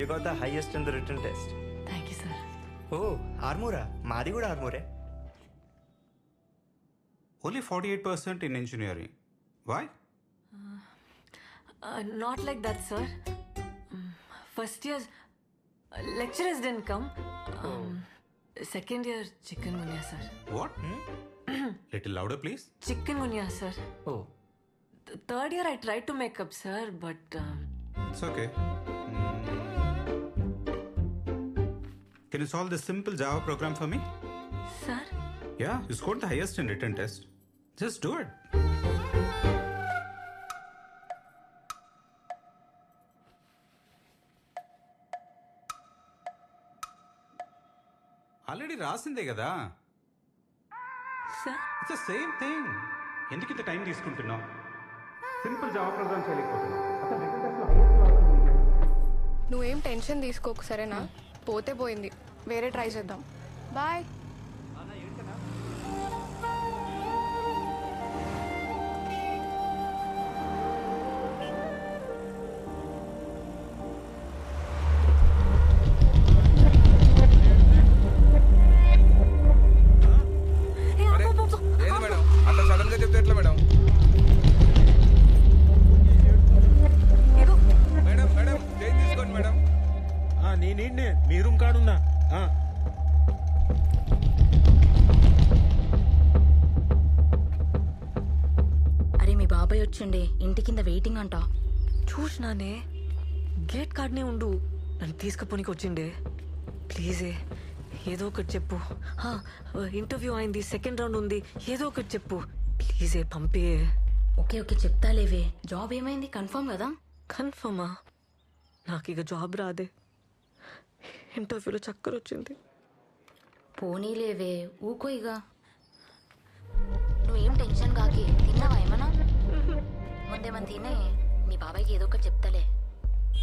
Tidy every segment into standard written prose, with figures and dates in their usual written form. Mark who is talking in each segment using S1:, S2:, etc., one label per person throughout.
S1: You got the highest in the written test.
S2: Thank you, sir.
S1: Oh, armora. మాది కూడా ఆర్మోరే.
S3: Only 48% in engineering. Why?
S2: Not like that, sir. First year's lecturers didn't come. Second year, chikungunya, sir.
S3: What? Little louder, please.
S2: Chikungunya, sir.
S1: Oh,
S2: Third year, I tried to make up, sir, but
S3: It's okay. Can you solve this simple Java program for me?
S2: sir,
S3: Yeah, you scored the highest in written test. Just do it. Already రాసిందే కదా.
S2: sir.
S3: It's the same thing. ఎందుకు ఇంత time తీసుకుంటున్నావు? Simple Java program చేయలేకపోతున్నావు. అసలు written test లో highest రావడం
S4: నువ్వేం టెన్షన్ తీసుకోకు సరేనా? పోతే పోయింది, వేరే ట్రై చేద్దాం. బాయ్.
S5: ఏంది మేడం అట్లా సడన్ గా చెప్తే ఎట్లా మేడం? మేడం మేడం చేంజ్ తీసుకోండి మేడం.
S6: నేనే మీ రూమ్ కాడున్నా.
S7: అరే మీ బాబాయ్ వచ్చిండే, ఇంటి కింద వెయిటింగ్ అంట.
S2: చూసినానే గేట్ కార్డ్నే ఉండు, నన్ను తీసుకుపోనికి వచ్చిండే. ప్లీజే ఏదో ఒకటి చెప్పు. ఇంటర్వ్యూ అయింది, సెకండ్ రౌండ్ ఉంది, ఏదో ఒకటి చెప్పు ప్లీజే, పంపే.
S7: ఓకే ఓకే చెప్తాలేవే. జాబ్ ఏమైంది, కన్ఫర్మ్ కదా?
S2: కన్ఫర్మా? నాకు ఇక జాబ్ రాదే. ఇంటర్వ్యూలో చక్కర వచ్చింది.
S7: పోనీలేవే, ఊకో ఇక. నువ్వేం టెన్షన్ కాకి. తిన్నావా ఏమన్నా? ముందేమన్నా తినే, మీ బాబాయ్కి ఏదో ఒకటి చెప్తాలే.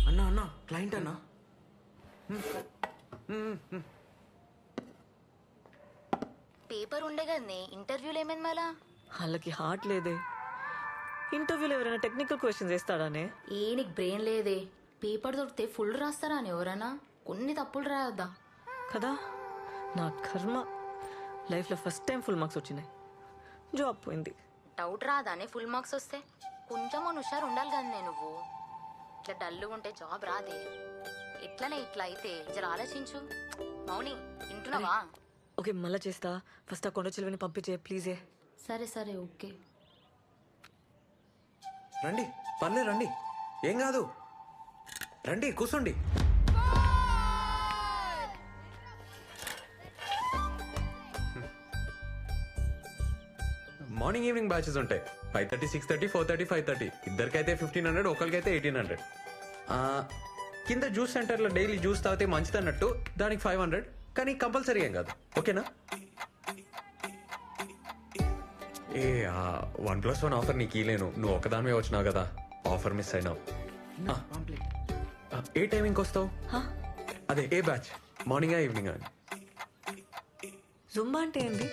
S6: అన్నా అన్నా క్లయింట్ అన్నా.
S7: పేపర్ ఉండే కదనే, ఇంటర్వ్యూలు ఏమైంది మళ్ళా?
S2: వాళ్ళకి హార్ట్ లేదే. ఇంటర్వ్యూలో ఎవరైనా టెక్నికల్ క్వశ్చన్స్ వేస్తాడానే?
S7: నీకు బ్రెయిన్ లేదే. పేపర్ దొరికితే ఫుల్ రాస్తారా అని ఎవరన్నా? కొన్ని తప్పులు రాయొద్దా
S2: కదా. నా కర్మ, లైఫ్లో ఫస్ట్ టైం ఫుల్ మార్క్స్ వచ్చినాయి, జాబ్ పోయింది.
S7: డౌట్ రాదానే ఫుల్ మార్క్స్ వస్తే? కొంచెం హుషారు ఉండాలి కదనే నువ్వు. ఇట్లా డల్గా ఉంటే జాబ్ రాదే. ఎట్లనే ఇట్లా అయితే జర ఆలోచించు. మౌని వింటున్నావా?
S2: ఓకే మళ్ళా చేస్తా. ఫస్ట్ ఆ కొండ చిలువని పంపించే ప్లీజే.
S7: సరే సరే ఓకే.
S6: రండి పర్లే రండి, ఏం కాదు, రండి కూర్చోండి. మార్నింగ్ ఈవినింగ్ బ్యాచెస్ ఉంటాయి. 5:30, 6:30, 4:30, 5:30. ఇద్దరికైతే 1500, ఒకరికైతే 1800. కింద జ్యూస్ సెంటర్లో డైలీ జ్యూస్ తాగితే మంచిది అన్నట్టు దానికి 500, కానీ కంపల్సరీ ఏం కాదు. ఓకేనా? ఏ 1+1 ఆఫర్ నీకు ఇలేను, నువ్వు ఒకదానివే వచ్చినావు కదా, ఆఫర్ మిస్ అయినావు. ఏ టైమింగ్కి వస్తావు? అదే ఏ బ్యాచ్, మార్నింగా ఈవినింగా?
S2: జుంబా అంటే ఏంది?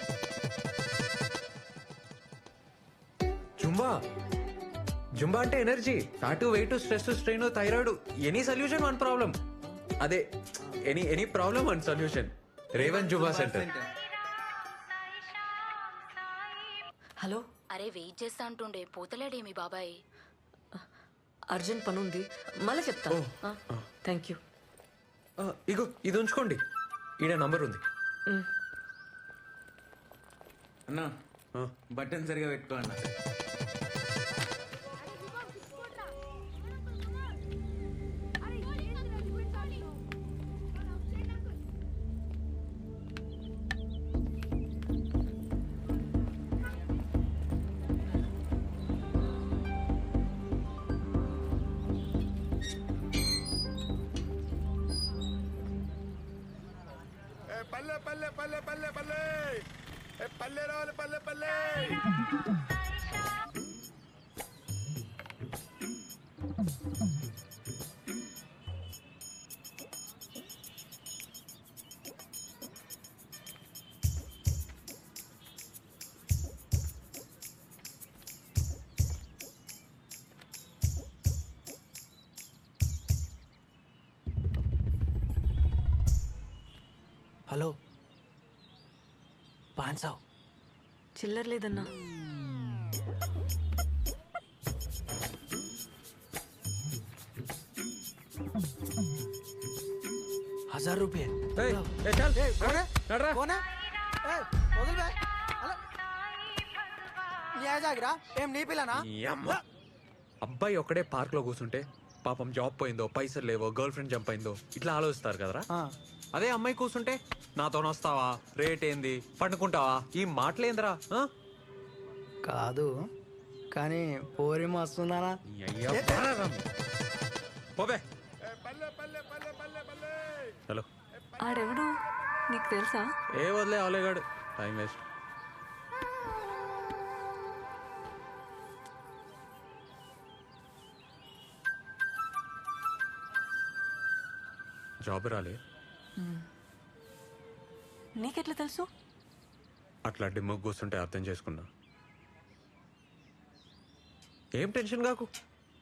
S6: జుంబా అంటే energy, fat, weight, stress, strain, thyroid, any solution one problem. అదే any problem one solution. Revan Zumba centre.
S2: Hello,
S7: అరే వెయిట్ చేస్తా అంటుండే, పోతలేడే మీ బాబాయ్?
S2: అర్జెంట్ పని ఉంది, మళ్ళీ చెప్తా. Thank you.
S6: ఇగో ఇది ఉంచుకోండి, ఈడ నంబర్ ఉంది.
S8: అన్నా బటన్ సరిగా పెట్టుకో అన్న.
S5: పల్లె పల్లె పల్లె పల్లె పల్లె పల్లె రావాలి పల్లె పల్లె.
S9: हेलो 500
S2: చిల్లర లేదన్నా.
S9: ₹1000
S6: ఏయ్, ఏ చల్,
S9: कौन है
S6: నడరా.
S9: कौन है ए वकील भाई हेलो ये आ जाएगा ఏం నీ పిల్లనా
S6: ఈ అమ్మ. అబ్బాయి ఒక్కడే పార్క్ లో కూర్చుంటే పాపం జాబ్ పోయిందో పైసలు లేవో గర్ల్ ఫ్రెండ్ జంప్ అయిందో ఇట్లా ఆలోచిస్తారు కదరా. అదే అమ్మాయి కూర్చుంటే నాతో వస్తావా, రేట్ ఏంది, పండుకుంటావా, ఈ మాటలేందిరా.
S9: కాదు కానీ పోరి మస్తున్నానా
S6: పోబే.
S5: పల్లె పల్లె పల్లె పల్లె పల్లె
S6: హలో,
S2: ఆడెవడు నీకు తెలుసా?
S6: ఏ వదిలే అవలేగాడు, టైం వేస్ట్. జాబ్ రాలే,
S2: నీకెట్లా తెలుసు?
S6: అట్లా డిమ్ము కూర్చుంటే అర్థం చేసుకున్నా. ఏం టెన్షన్ కాకు,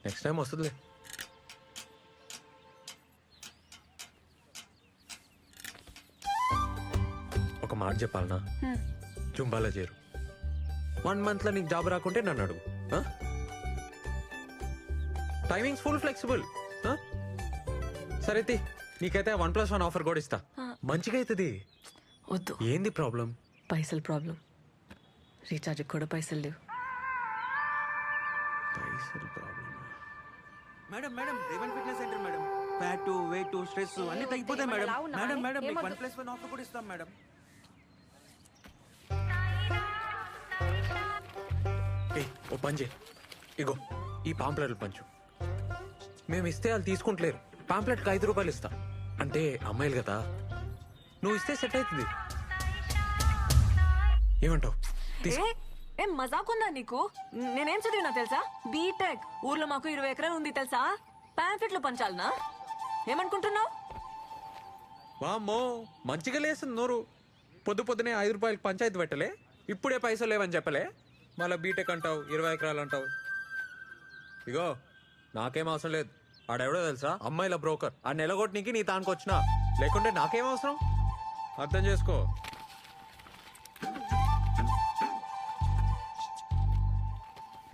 S6: నెక్స్ట్ టైం వస్తుందిలే. ఒక మాట చెప్పాలనా, జుంబాలో చేరు. 1 month లో నీకు జాబ్ రాకుంటే నన్ను అడుగు. Timings full flexible. సరే తీ, నీకైతే 1+1 ఆఫర్ కూడా ఇస్తా. మంచిగా అవుతుంది.
S2: వద్దు,
S6: ఏంది ప్రాబ్లం?
S2: పైసలు ప్రాబ్లం. రీఛార్జ్కి కూడా పైసలు లేవు.
S6: పైసలు problem.
S8: Madam madam Revan fitness centre madam. Fat weight stress అన్ని తగ్గిపోతాయి మేడం. మేడం మేడం మీకు 1+1 ఆఫర్ కూడా ఇస్తాం మేడం.
S6: ఏయ్, ఓ పని చేయి, ఇగో ఈ పాంప్లెట్లు పంచు. మేము ఇస్తే వాళ్ళు తీసుకుంటలేరు. పాంప్లెట్కి ₹5 ఇస్తా. అంటే అమ్మాయిలు కదా, నువ్వు ఇస్తే సెట్ అవుతుంది. ఏమంటావు? తీసుకో.
S2: ఏం మజాకుందా నీకు? నేనేం చదివినా తెలుసా? బీటెక్. ఊర్లో మాకు 20 ఎకరాలు ఉంది తెలుసా? పాంఫ్లెట్లు పంచాలనా? ఏమనుకుంటున్నావు?
S6: వామ్మో, మంచిగా లేస్తుంది నోరు. పొద్దునే ₹5 పంచాయతీ పెట్టలే, ఇప్పుడే పైసలు లేవని చెప్పలే, మళ్ళీ బీటెక్ అంటావు, 20 ఎకరాలు అంటావు. ఇగో నాకేం అవసరం లేదు. ఆడెవడో తెలుసా? అమ్మాయిల బ్రోకర్. ఆ నెలగొట్టనికి నీ తానికి వచ్చినా, లేకుంటే నాకేం అవసరం? అర్థం చేసుకో.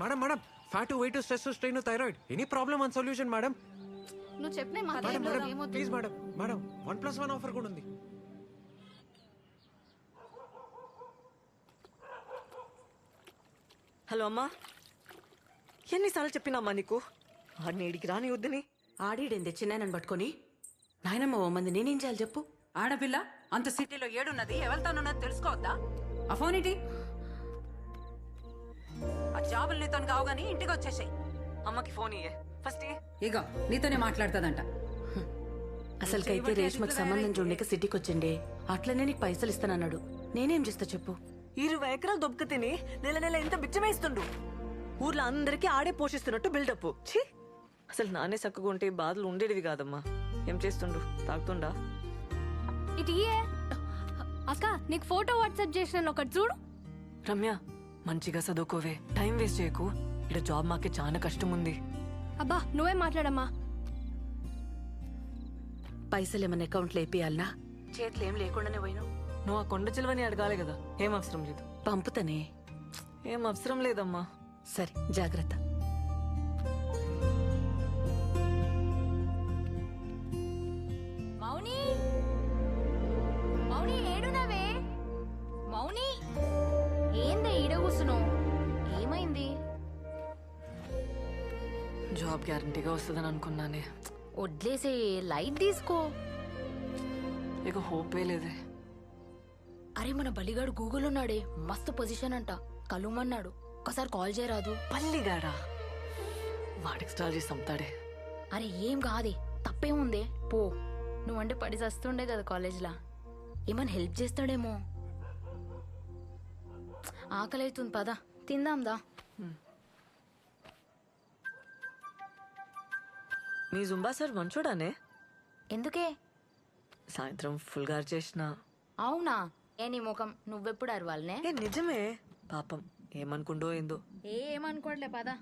S6: Madam madam, fat weight stress strain thyroid any problem and solution madam.
S4: నువ్వు చెప్పిన
S6: madam madam please madam, madam 1+1 offer కూడా ఉంది.
S2: హలో అమ్మా, ఎన్నిసార్లు చెప్పినామ్మా నీకు ఆడిని ఇడికి రాని వద్దని?
S10: ఆడిడేంది చిన్నాయనని పట్టుకొని? నాయనమ్మ ఓ మంది నేనేం చేయాలి చెప్పు? ఆడపిల్ల అంత సిటీలో ఏడున్నది, ఎవరితోనున్నది తెలుసుకోవద్దా? ఆ ఫోన్ ఇటీ. ఆ జాబులు నీతో కావు గానీ ఇంటికి వచ్చేసాయి.
S2: అమ్మకి ఫోన్ ఇయ్యే ఫస్ట్.
S10: ఇగో నీతోనే మాట్లాడుతుందంట. అసలుకైతే రేష్మకు సంబంధం చూడక సిటీకి వచ్చిండే, అట్లనే నీకు పైసలు ఇస్తానన్నాడు. నేనేం చేస్తా చెప్పు?
S2: 20 ఎకరాలు దొబ్బక తిని నెల ఎంత బిచ్చమేస్తుండు. ఊర్లో అందరికీ ఆడే పోషిస్తున్నట్టు బిల్డప్. ఛీ, అసలు నానే చక్కగా ఉంటే బాధలు ఉండేటివి కాదమ్మా. ఏం చేస్తుండు? తాగుతుండా?
S4: ఇటు అక్క, నీకు ఫోటో వాట్సాప్ చేసిన ఒకటి చూడు.
S2: రమ్య, మంచిగా చదువుకోవే, టైం వేస్ట్ చేయకు. ఇక్కడ జాబ్ మాకే చాలా కష్టం ఉంది.
S4: అబ్బా నువ్వే మాట్లాడమ్మా.
S10: పైసలు ఏమన్నా అకౌంట్లో వేపియాలనా? చేతులు ఏం లేకుండానే పోయినావు.
S2: నువ్వు ఆ కొండ చిలువని అడగాలి కదా. ఏం అవసరం లేదు.
S10: పంపుతానే.
S2: ఏం అవసరం లేదమ్మా.
S10: సరే జాగ్రత్త.
S7: మౌని, మౌని ఏడునవే? మౌని, ఏందే ఈడ కూసును? ఏమైంది?
S2: జాబ్ గ్యారంటీగా వస్తుందని అనుకున్నానే.
S7: వడ్లేసే, లైట్ తీసుకో.
S2: ఇక హోపే లేదే.
S7: అరే మన బలిగాడు గూగుల్ ఉన్నాడే, మస్తు పొజిషన్ అంట, కలుమన్నాడు. ఒకసారి కాల్ చేయరాదు?
S2: పల్లిగాడా? వాడికి స్టాల్ చేసి అమ్ముతాడే.
S7: అరే ఏం కాదే, తప్పేముందే, పో. నువ్వంటే పడి చస్తుండే కదా కాలేజ్లా, ఏమన్నా హెల్ప్ చేస్తాడేమో. ఆకలి అవుతుంది, పదా తిందాందా.
S2: మీ జుంబా సార్ మంచోడానే?
S7: ఎందుకే?
S2: సాయంత్రం ఫుల్ గారు చేసిన.
S7: అవునా? ఏ నీ ముఖం, నువ్వెప్పుడు అరవాలనే?
S2: నిజమే. పాపం ఏమనుకుండో ఏందో.
S7: ఏమనుకోవట్లే, పదా.